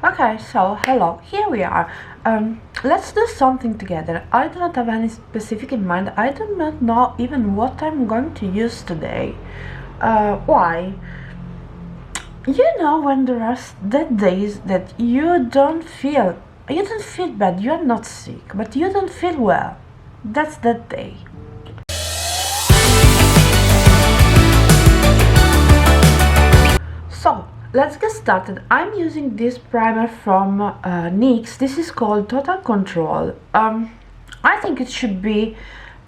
Okay, so hello, here we are. Let's do something together. I do not have any specific in mind. I do not know even what I'm going to use today. Why? You know, when there are that days that you don't feel bad, you are not sick, but you don't feel well. That's that day. So, let's get started. I'm using this primer from NYX. This is called Total Control. I think it should be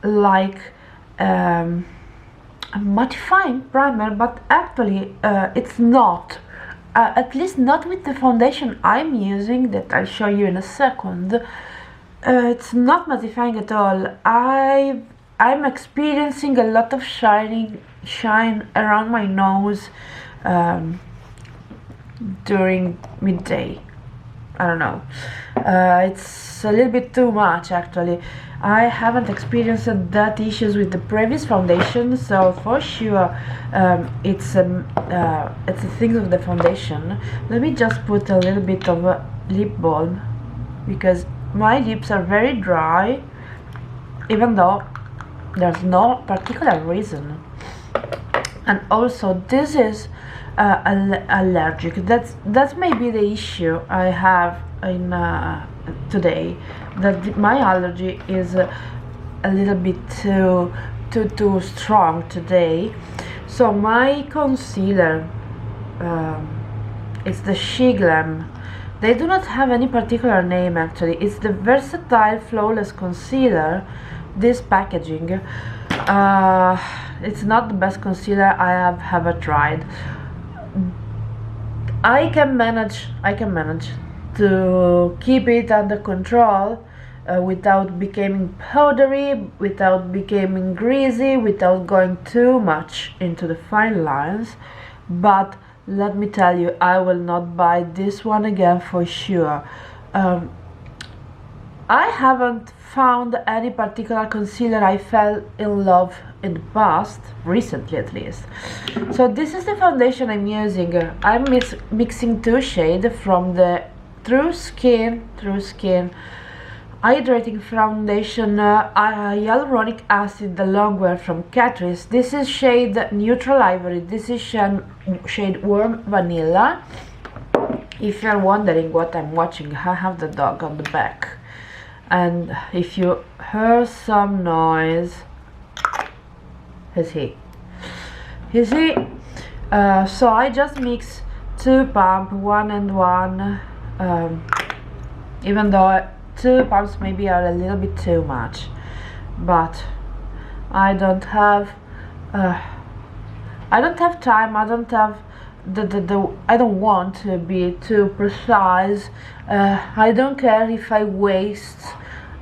like a mattifying primer, but actually it's not. At least not with the foundation I'm using, that I'll show you in a second. It's not mattifying at all. I'm experiencing a lot of shine around my nose during midday. I don't know. It's a little bit too much actually. I haven't experienced that issues with the previous foundation, so for sure it's a thing of the foundation. Let me just put a little bit of a lip balm because my lips are very dry, even though there's no particular reason. And also this is allergic. That's maybe the issue I have in today, that my allergy is a little bit too strong today. So my concealer is the Shiglam. They do not have any particular name actually. It's the Versatile Flawless Concealer. This packaging, it's not the best concealer I have ever tried. I can manage to keep it under control without becoming powdery, without becoming greasy, without going too much into the fine lines. But let me tell you, I will not buy this one again for sure. I haven't found any particular concealer I fell in love in the past, recently at least. So this is the foundation I'm using. I'm mixing two shades from the True Skin Hydrating Foundation Hyaluronic Acid, the long wear from Catrice. This is shade Neutral Ivory. This is shade Warm Vanilla. If you're wondering what I'm watching, I have the dog on the back. And if you hear some noise, he's he. So I just mix two pumps, one and one, even though two pumps maybe are a little bit too much, but I don't have time. I don't have I don't want to be too precise. I don't care if I waste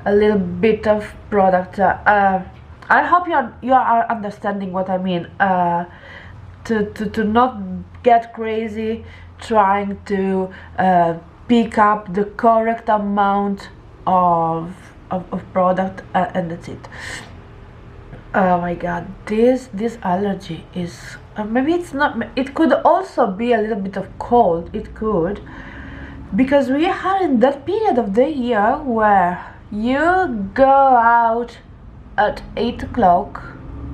a little bit of product. I hope you are understanding what I mean. To not get crazy trying to pick up the correct amount of product, and that's it. Oh my god, this allergy is maybe it's not, it could also be a little bit of cold. It could, because we are in that period of the year where you go out at 8 o'clock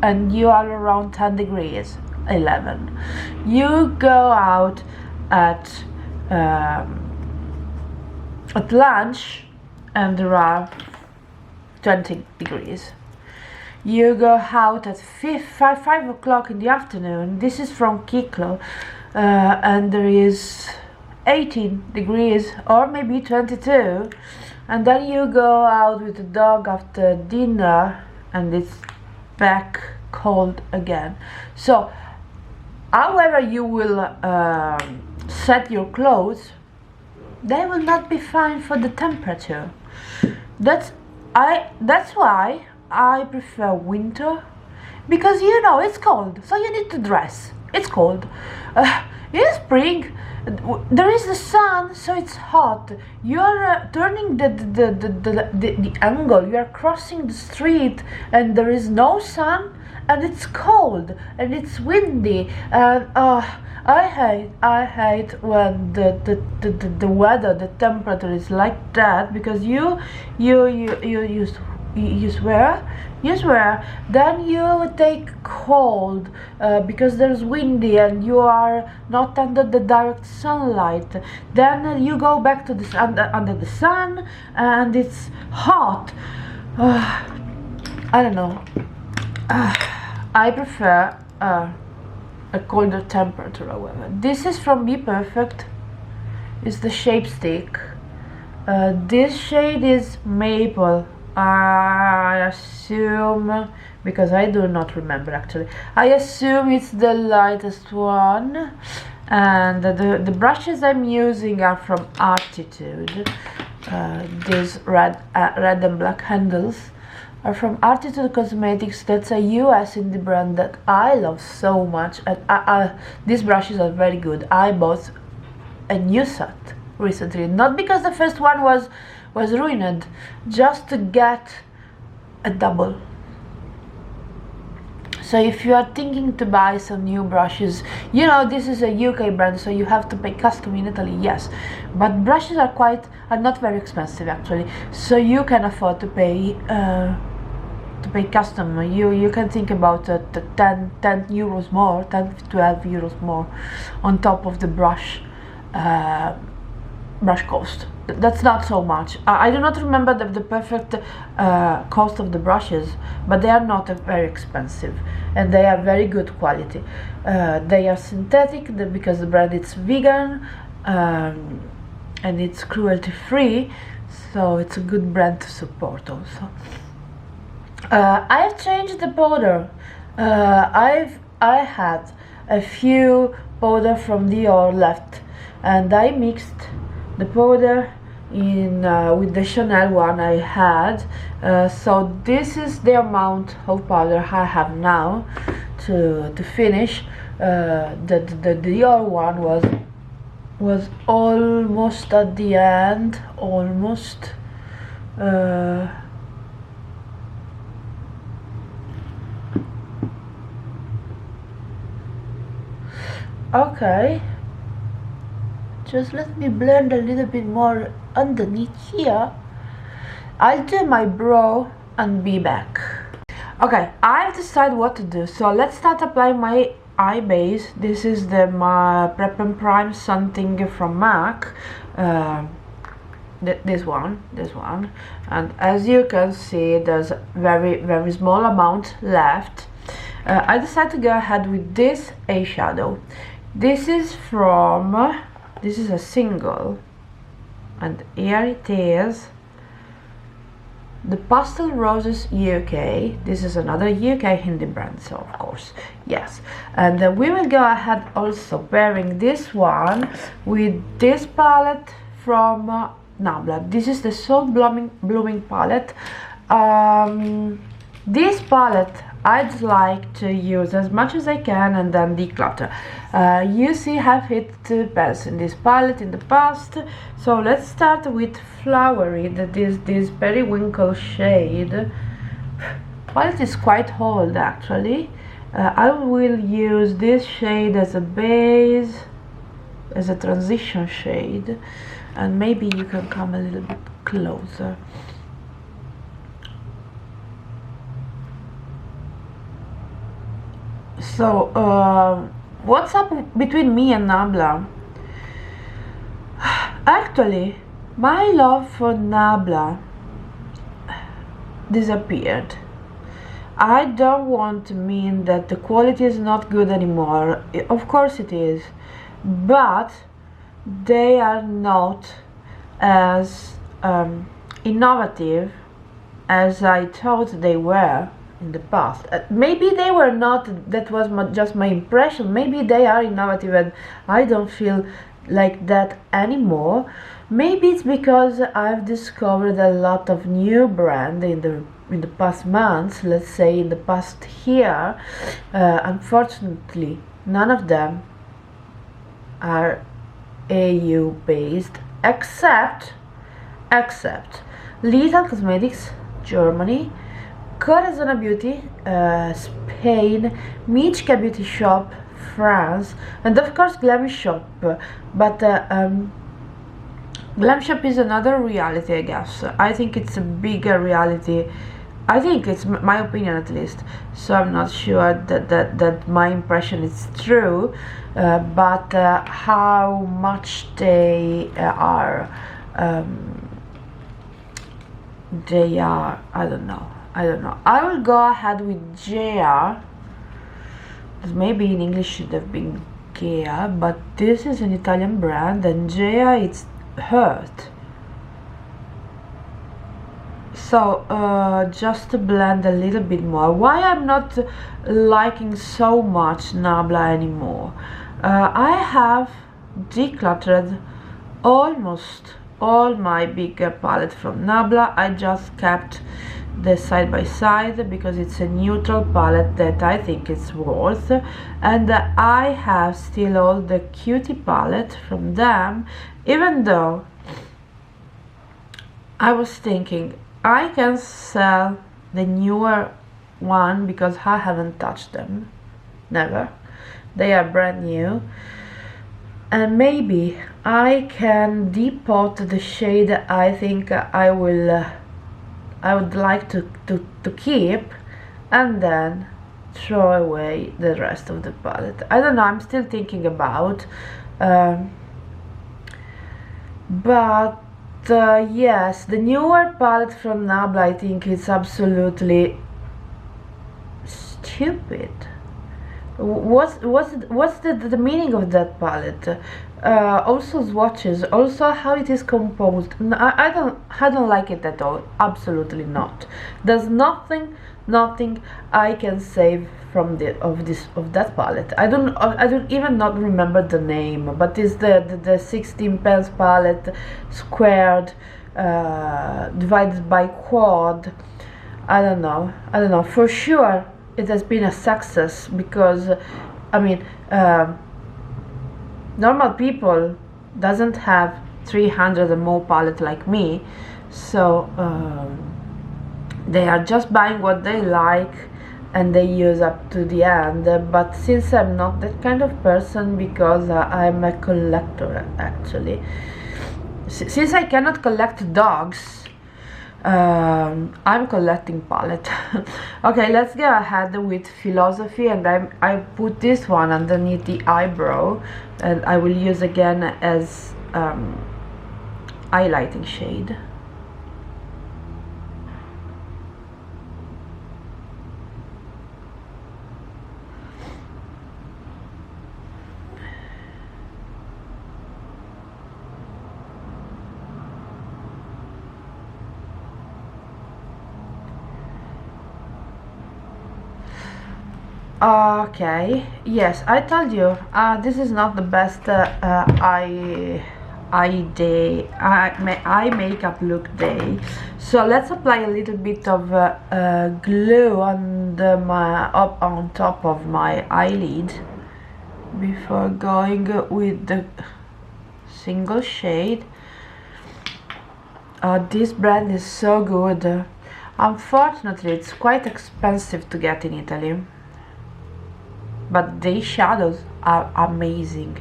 and you are around 10 degrees, 11. You go out at lunch and there are 20 degrees. You go out at 5 o'clock in the afternoon. This is from Kiklo, and there is 18 degrees or maybe 22, and then you go out with the dog after dinner and it's back cold again. So however you will set your clothes, they will not be fine for the temperature. That's why I prefer winter, because you know it's cold, so you need to dress. It's cold. In spring, there is the sun, so it's hot. You are turning the angle. You are crossing the street, and there is no sun, and it's cold and it's windy, and I hate when the weather, the temperature is like that, because you swear, then you take cold because there's windy and you are not under the direct sunlight. Then you go back to the under the sun and it's hot. I don't know. I prefer a colder temperature, however. This is from Be Perfect. It's the Shape Stick. This shade is Maple. I assume, because I do not remember actually, I assume it's the lightest one. And the brushes I'm using are from Artitude. These red and black handles are from Artitude Cosmetics. That's a US indie brand that I love so much, and these brushes are very good. I bought a new set recently, not because the first one was ruined, just to get a double. So if you are thinking to buy some new brushes, you know, this is a UK brand, so you have to pay custom in Italy, yes, but brushes are not very expensive actually, so you can afford to pay custom. You can think about 10 euros more, 10-12 euros more on top of the brush cost. That's not so much. I do not remember the perfect cost of the brushes, but they are not very expensive and they are very good quality. They are synthetic because the brand is vegan and it's cruelty free, so it's a good brand to support also. I have changed the powder. I had a few powder from Dior left, and I mixed the powder in with the Chanel one I had. So this is the amount of powder I have now to finish. The Dior one was almost at the end, almost. Okay, just let me blend a little bit more underneath here. I'll do my brow and be back. Okay, I've decided what to do, so let's start applying my eye base. This is the Prep and Prime something from MAC. This one, and as you can see, there's a very small amount left. I decided to go ahead with this eyeshadow. This is a single, and here it is, the Pastel Roses UK. This is another UK Hindi brand, so of course, yes. And we will go ahead also pairing this one with this palette from Nabla. This is the Soft Blooming palette. This palette I'd like to use as much as I can and then declutter. You see, I've hit 2 palettes in this palette in the past, so let's start with Flowery. That is this Periwinkle shade. Palette is quite old actually. I will use this shade as a base, as a transition shade, and maybe you can come a little bit closer. So, what's up between me and Nabla? Actually, my love for Nabla disappeared. I don't want to mean that the quality is not good anymore. Of course it is, but they are not as innovative as I thought they were in the past. Maybe they were not, that was just my impression. Maybe they are innovative and I don't feel like that anymore. Maybe it's because I've discovered a lot of new brand in the past months, let's say in the past year. Unfortunately, none of them are AU based, except Little Cosmetics Germany. Corazon Beauty, Spain, Michka Beauty Shop, France, and of course Glam Shop. But Glam Shop is another reality, I guess. I think it's a bigger reality. I think it's my opinion, at least. So I'm not sure that my impression is true, but how much they are, I don't know. I will go ahead with JR. Maybe in English should have been Gea, but this is an Italian brand, and JR it's Hurt. So just to blend a little bit more. Why I'm not liking so much Nabla anymore? I have decluttered almost all my bigger palette from Nabla. I just kept the side by side because it's a neutral palette that I think it's worth, and I have still all the cutie palette from them, even though I was thinking I can sell the newer one because I haven't touched them, never. They are brand new, and maybe I can depot the shade I think I would like to keep, and then throw away the rest of the palette. I don't know, I'm still thinking about, but yes, the newer palette from Nabla, I think it's absolutely stupid. What's the meaning of that palette? Also swatches, also how it is composed. I don't like it at all. Absolutely not. There's nothing I can save from that palette. I don't even not remember the name, but it's the 16 pence palette, squared, divided by quad. I don't know. For sure it has been a success, because I mean, normal people doesn't have 300 and more palette like me, so they are just buying what they like and they use up to the end. But since I'm not that kind of person, because I'm a collector actually, since I cannot collect dogs, I'm collecting palette. Okay, let's go ahead with Philosophy, and I put this one underneath the eyebrow, and I will use again as highlighting shade. Okay, yes, I told you this is not the best eye makeup look day. So let's apply a little bit of glue on top of my eyelid before going with the single shade. This brand is so good. Unfortunately, it's quite expensive to get in Italy, but these shadows are amazing.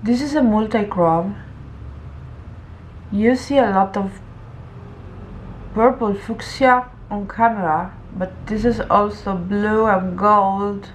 This is a multi-chrome. You see a lot of purple fuchsia on camera, but this is also blue and gold.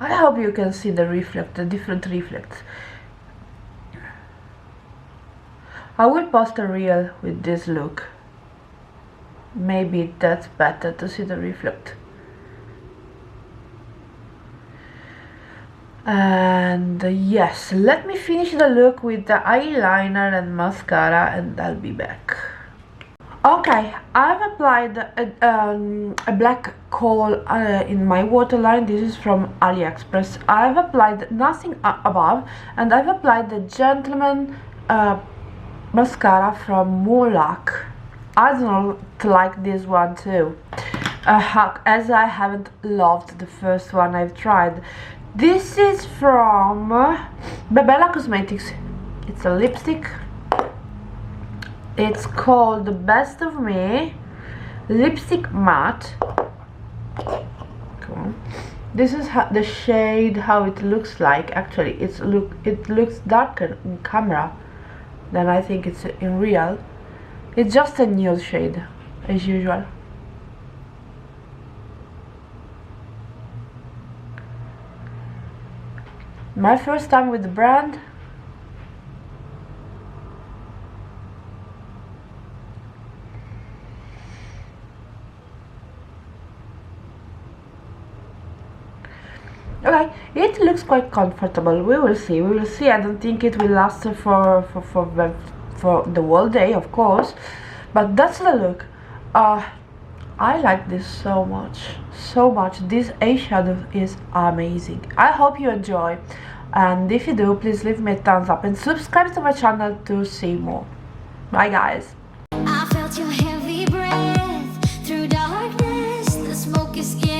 I hope you can see the different reflects. I will post a reel with this look. Maybe that's better to see the reflect. And yes, let me finish the look with the eyeliner and mascara, and I'll be back. Okay, I've applied a black kohl in my waterline. This is from AliExpress. I've applied nothing above, and I've applied the Gentleman mascara from Moonlock. I don't like this one too, as I haven't loved the first one I've tried. This is from Bella Cosmetics. It's a lipstick. It's called The Best of Me Lipstick Matte. Come on. This is the shade, how it looks like. Actually, it looks darker in camera than I think it's in real. It's just a nude shade, as usual. My first time with the brand. Okay, it looks quite comfortable. We will see. I don't think it will last for the whole day, of course, but that's the look. I like this so much. This eyeshadow is amazing. I hope you enjoy, and if you do, please leave me a thumbs up and subscribe to my channel to see more. Bye guys. I felt your